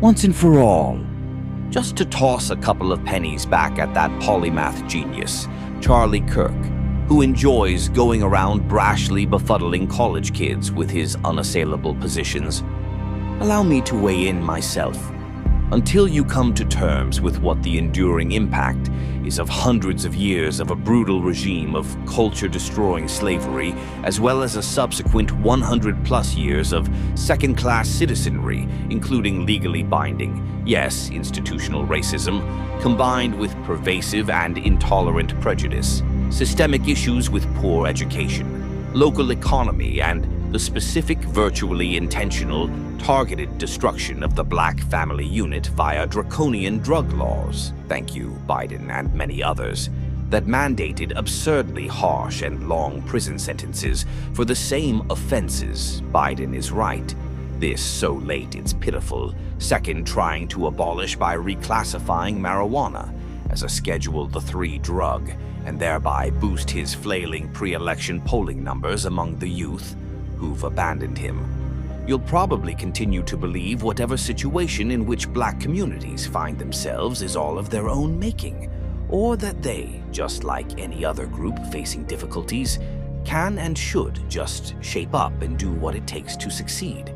once and for all, just to toss a couple of pennies back at that polymath genius, Charlie Kirk, who enjoys going around brashly befuddling college kids with his unassailable positions. Allow me to weigh in myself. Until you come to terms with what the enduring impact is of hundreds of years of a brutal regime of culture-destroying slavery, as well as a subsequent 100-plus years of second-class citizenry, including legally binding, yes, institutional racism, combined with pervasive and intolerant prejudice, systemic issues with poor education, local economy, and the specific, virtually intentional, targeted destruction of the black family unit via draconian drug laws, thank you, Biden and many others, that mandated absurdly harsh and long prison sentences for the same offenses. Biden is right. This, so late it's pitiful, second trying to abolish by reclassifying marijuana as a Schedule III drug and thereby boost his flailing pre-election polling numbers among the youth who've abandoned him. You'll probably continue to believe whatever situation in which black communities find themselves is all of their own making, or that they, just like any other group facing difficulties, can and should just shape up and do what it takes to succeed,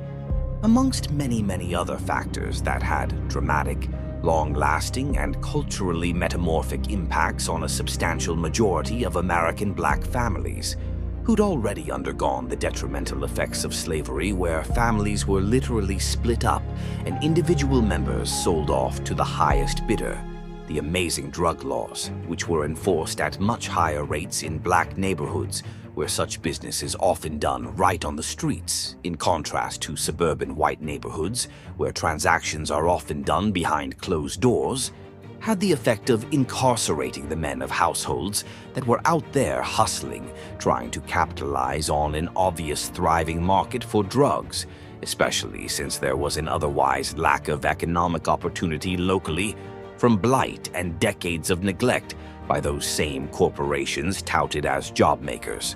amongst many, many other factors that had dramatic, long-lasting, and culturally metamorphic impacts on a substantial majority of American black families, who'd already undergone the detrimental effects of slavery, where families were literally split up and individual members sold off to the highest bidder, the amazing drug laws, which were enforced at much higher rates in black neighborhoods, where such business is often done right on the streets, in contrast to suburban white neighborhoods, where transactions are often done behind closed doors, had the effect of incarcerating the men of households that were out there hustling, trying to capitalize on an obvious thriving market for drugs, especially since there was an otherwise lack of economic opportunity locally from blight and decades of neglect by those same corporations touted as job makers.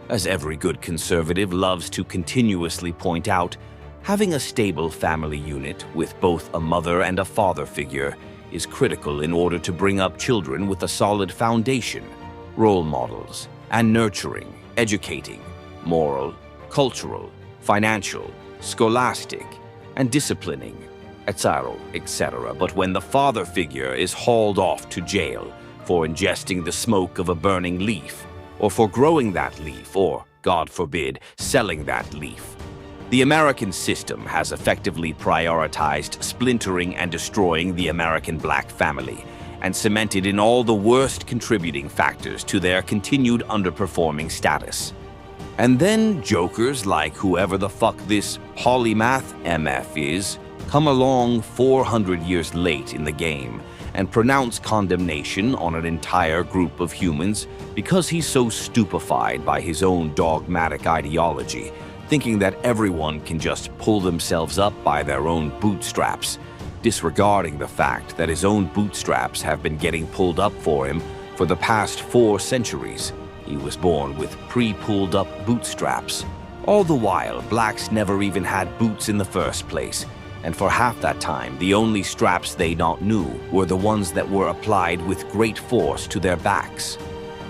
As every good conservative loves to continuously point out, having a stable family unit with both a mother and a father figure is critical in order to bring up children with a solid foundation, role models, and nurturing, educating, moral, cultural, financial, scholastic, and disciplining, etc., etc. But when the father figure is hauled off to jail for ingesting the smoke of a burning leaf, or for growing that leaf, or, God forbid, selling that leaf, the American system has effectively prioritized splintering and destroying the American black family and cemented in all the worst contributing factors to their continued underperforming status. And then jokers like whoever the fuck this polymath MF is come along 400 years late in the game and pronounce condemnation on an entire group of humans because he's so stupefied by his own dogmatic ideology, thinking that everyone can just pull themselves up by their own bootstraps, disregarding the fact that his own bootstraps have been getting pulled up for him for the past 4 centuries. He was born with pre-pulled up bootstraps. All the while, blacks never even had boots in the first place, and for half that time, the only straps they not knew were the ones that were applied with great force to their backs.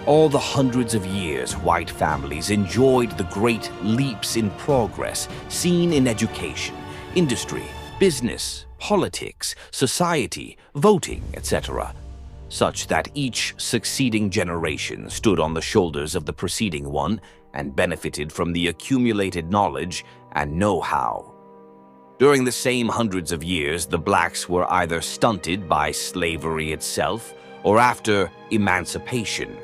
All the hundreds of years white families enjoyed the great leaps in progress seen in education, industry, business, politics, society, voting, etc., such that each succeeding generation stood on the shoulders of the preceding one and benefited from the accumulated knowledge and know-how. During the same hundreds of years, the blacks were either stunted by slavery itself or after emancipation,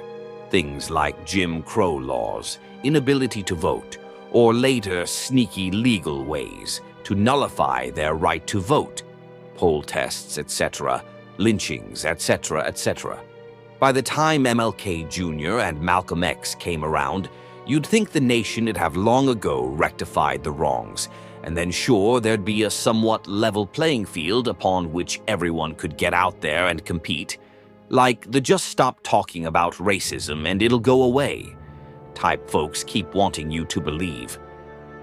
things like Jim Crow laws, inability to vote, or later sneaky legal ways to nullify their right to vote, poll tests, etc., lynchings, etc., etc. By the time MLK Jr. and Malcolm X came around, you'd think the nation had have long ago rectified the wrongs, and then sure, there'd be a somewhat level playing field upon which everyone could get out there and compete. Like the just stop talking about racism and it'll go away type folks keep wanting you to believe.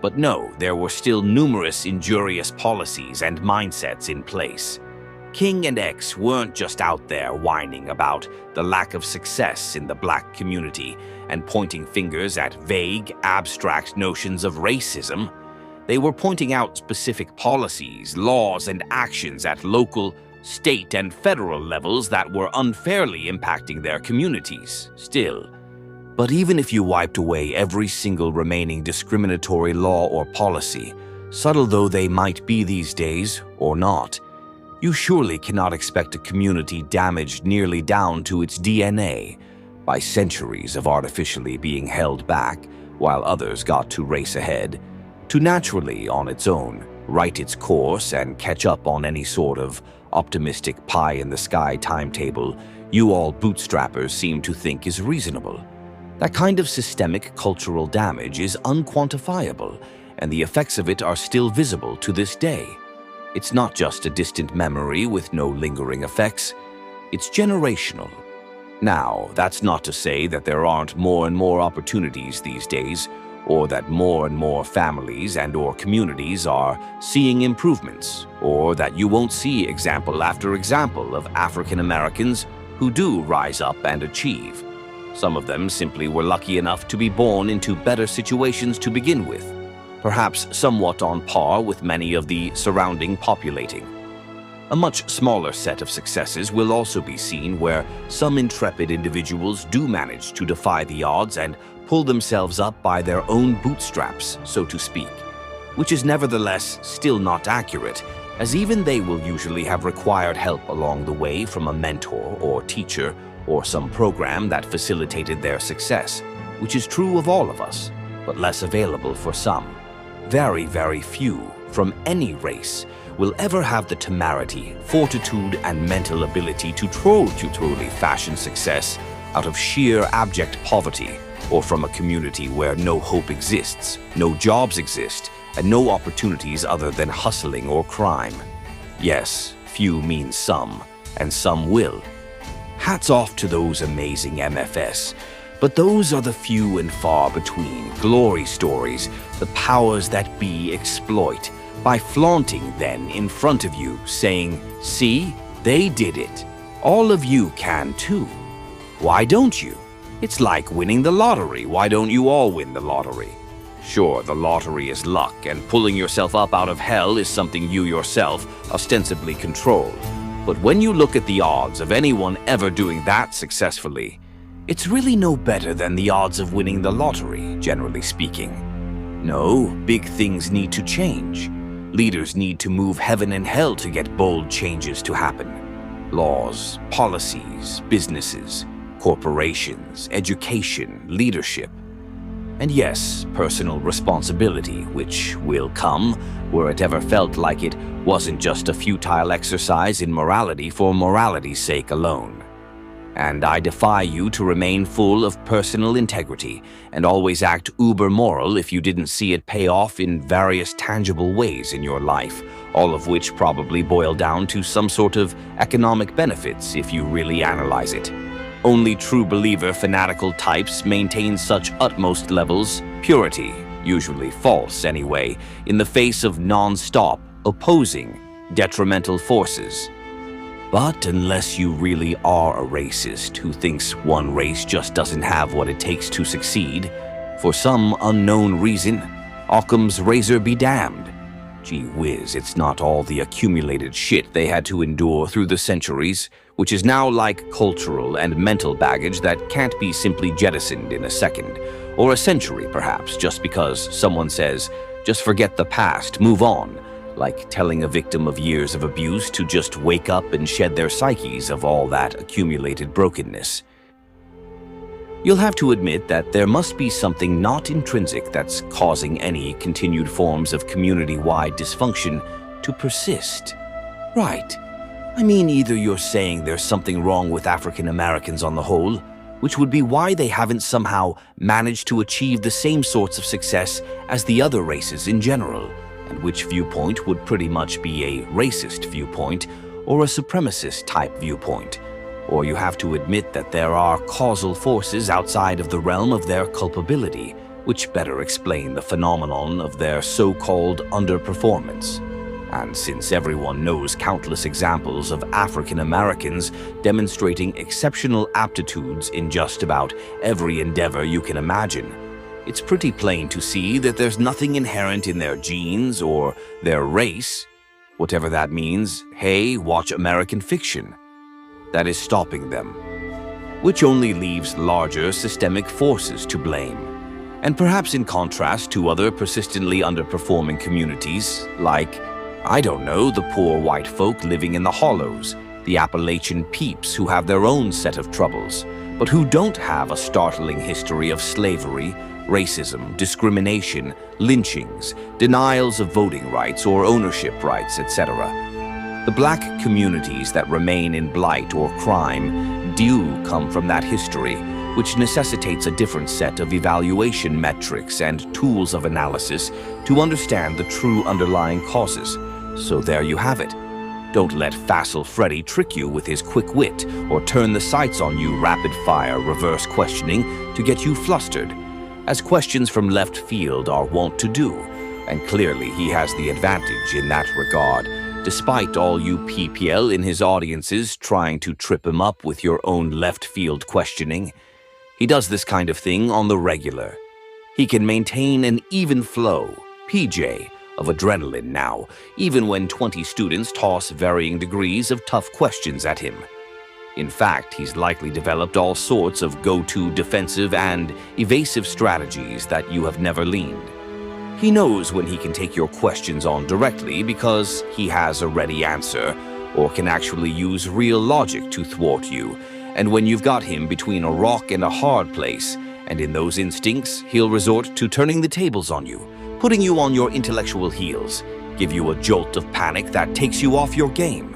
But no, there were still numerous injurious policies and mindsets in place. King and X weren't just out there whining about the lack of success in the black community and pointing fingers at vague, abstract notions of racism. They were pointing out specific policies, laws, and actions at local, state, and federal levels that were unfairly impacting their communities, still. But even if you wiped away every single remaining discriminatory law or policy, subtle though they might be these days, or not, you surely cannot expect a community damaged nearly down to its DNA by centuries of artificially being held back while others got to race ahead, to naturally, on its own, right its course and catch up on any sort of optimistic pie-in-the-sky timetable you all bootstrappers seem to think is reasonable. That kind of systemic cultural damage is unquantifiable, and the effects of it are still visible to this day. It's not just a distant memory with no lingering effects, it's generational. Now, that's not to say that there aren't more and more opportunities these days, or that more and more families and/or communities are seeing improvements, or that you won't see example after example of African Americans who do rise up and achieve. Some of them simply were lucky enough to be born into better situations to begin with, perhaps somewhat on par with many of the surrounding populating. A much smaller set of successes will also be seen where some intrepid individuals do manage to defy the odds and pull themselves up by their own bootstraps, so to speak, which is nevertheless still not accurate, as even they will usually have required help along the way from a mentor or teacher or some program that facilitated their success, which is true of all of us, but less available for some. Very, very few from any race will ever have the temerity, fortitude, and mental ability to truly fashion success out of sheer abject poverty or from a community where no hope exists, no jobs exist, and no opportunities other than hustling or crime. Yes, few means some, and some will. Hats off to those amazing MFS, but those are the few and far between glory stories the powers that be exploit by flaunting then in front of you, saying, "See, they did it. All of you can too. Why don't you? It's like winning the lottery. Why don't you all win the lottery?" Sure, the lottery is luck, and pulling yourself up out of hell is something you yourself ostensibly control. But when you look at the odds of anyone ever doing that successfully, it's really no better than the odds of winning the lottery, generally speaking. No, big things need to change. Leaders need to move heaven and hell to get bold changes to happen. Laws, policies, businesses, corporations, education, leadership. And yes, personal responsibility, which will come where it ever felt like it wasn't just a futile exercise in morality for morality's sake alone. And I defy you to remain full of personal integrity and always act uber-moral if you didn't see it pay off in various tangible ways in your life, all of which probably boil down to some sort of economic benefits if you really analyze it. Only true believer fanatical types maintain such utmost levels, purity, usually false anyway, in the face of non-stop, opposing, detrimental forces. But unless you really are a racist who thinks one race just doesn't have what it takes to succeed, for some unknown reason, Occam's razor be damned. Gee whiz, it's not all the accumulated shit they had to endure through the centuries, which is now like cultural and mental baggage that can't be simply jettisoned in a second, or a century perhaps, just because someone says, just forget the past, move on, like telling a victim of years of abuse to just wake up and shed their psyches of all that accumulated brokenness. You'll have to admit that there must be something not intrinsic that's causing any continued forms of community-wide dysfunction to persist. Right. I mean, either you're saying there's something wrong with African Americans on the whole, which would be why they haven't somehow managed to achieve the same sorts of success as the other races in general, and which viewpoint would pretty much be a racist viewpoint or a supremacist-type viewpoint. Or you have to admit that there are causal forces outside of the realm of their culpability, which better explain the phenomenon of their so-called underperformance. And since everyone knows countless examples of African Americans demonstrating exceptional aptitudes in just about every endeavor you can imagine, it's pretty plain to see that there's nothing inherent in their genes or their race, whatever that means, hey, watch American fiction, that is stopping them, which only leaves larger systemic forces to blame. And perhaps in contrast to other persistently underperforming communities, like, I don't know, the poor white folk living in the hollows, the Appalachian peeps who have their own set of troubles, but who don't have a startling history of slavery, racism, discrimination, lynchings, denials of voting rights or ownership rights, etc. The black communities that remain in blight or crime do come from that history, which necessitates a different set of evaluation metrics and tools of analysis to understand the true underlying causes. So there you have it. Don't let Facile Freddy trick you with his quick wit or turn the sights on you rapid-fire reverse questioning to get you flustered, as questions from left field are wont to do, and clearly he has the advantage in that regard, despite all you PPL in his audiences trying to trip him up with your own left field questioning. He does this kind of thing on the regular. He can maintain an even flow, PJ, of adrenaline now, even when 20 students toss varying degrees of tough questions at him. In fact, he's likely developed all sorts of go-to defensive and evasive strategies that you have never leaned. He knows when he can take your questions on directly because he has a ready answer, or can actually use real logic to thwart you, and when you've got him between a rock and a hard place, and in those instincts, he'll resort to turning the tables on you, putting you on your intellectual heels, give you a jolt of panic that takes you off your game.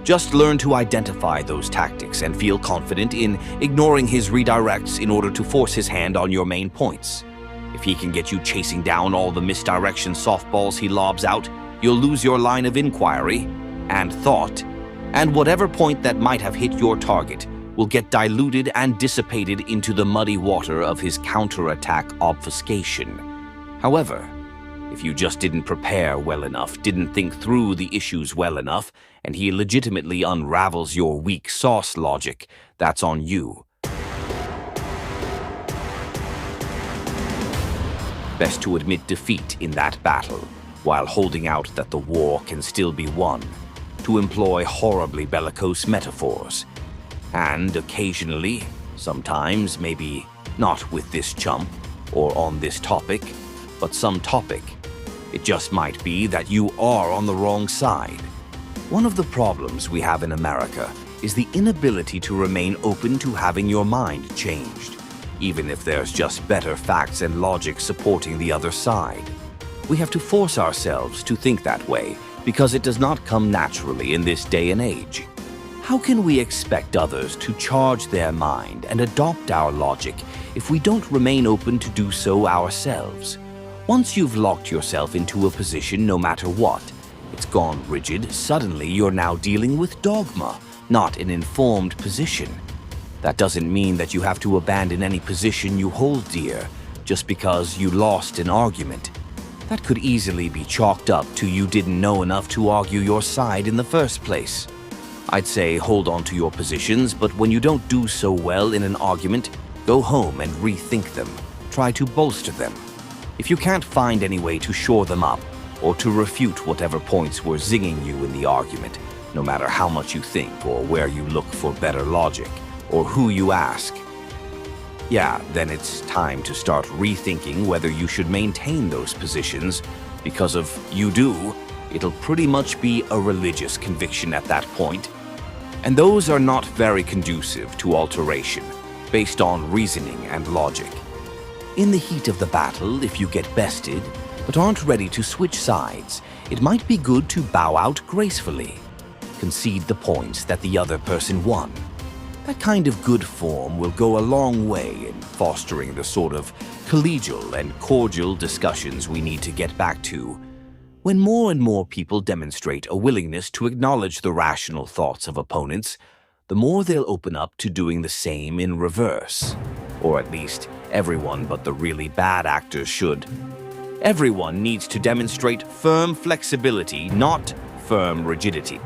Just learn to identify those tactics and feel confident in ignoring his redirects in order to force his hand on your main points. If he can get you chasing down all the misdirection softballs he lobs out, you'll lose your line of inquiry and thought, and whatever point that might have hit your target will get diluted and dissipated into the muddy water of his counterattack obfuscation. However, if you just didn't prepare well enough, didn't think through the issues well enough, and he legitimately unravels your weak sauce logic, that's on you. Best to admit defeat in that battle, while holding out that the war can still be won, to employ horribly bellicose metaphors. And occasionally, sometimes, maybe not with this chump, or on this topic, but some topic, it just might be that you are on the wrong side. One of the problems we have in America is the inability to remain open to having your mind changed, even if there's just better facts and logic supporting the other side. We have to force ourselves to think that way because it does not come naturally in this day and age. How can we expect others to charge their mind and adopt our logic if we don't remain open to do so ourselves? Once you've locked yourself into a position no matter what, it's gone rigid, suddenly you're now dealing with dogma, not an informed position. That doesn't mean that you have to abandon any position you hold dear just because you lost an argument. That could easily be chalked up to you didn't know enough to argue your side in the first place. I'd say hold on to your positions, but when you don't do so well in an argument, go home and rethink them. Try to bolster them. If you can't find any way to shore them up, or to refute whatever points were zinging you in the argument, no matter how much you think or where you look for better logic, or who you ask, yeah, then it's time to start rethinking whether you should maintain those positions, because if you do, it'll pretty much be a religious conviction at that point. And those are not very conducive to alteration, based on reasoning and logic. In the heat of the battle, if you get bested, but aren't ready to switch sides, it might be good to bow out gracefully. Concede the points that the other person won. That kind of good form will go a long way in fostering the sort of collegial and cordial discussions we need to get back to. When more and more people demonstrate a willingness to acknowledge the rational thoughts of opponents, the more they'll open up to doing the same in reverse. Or at least, everyone but the really bad actors should. Everyone needs to demonstrate firm flexibility, not firm rigidity.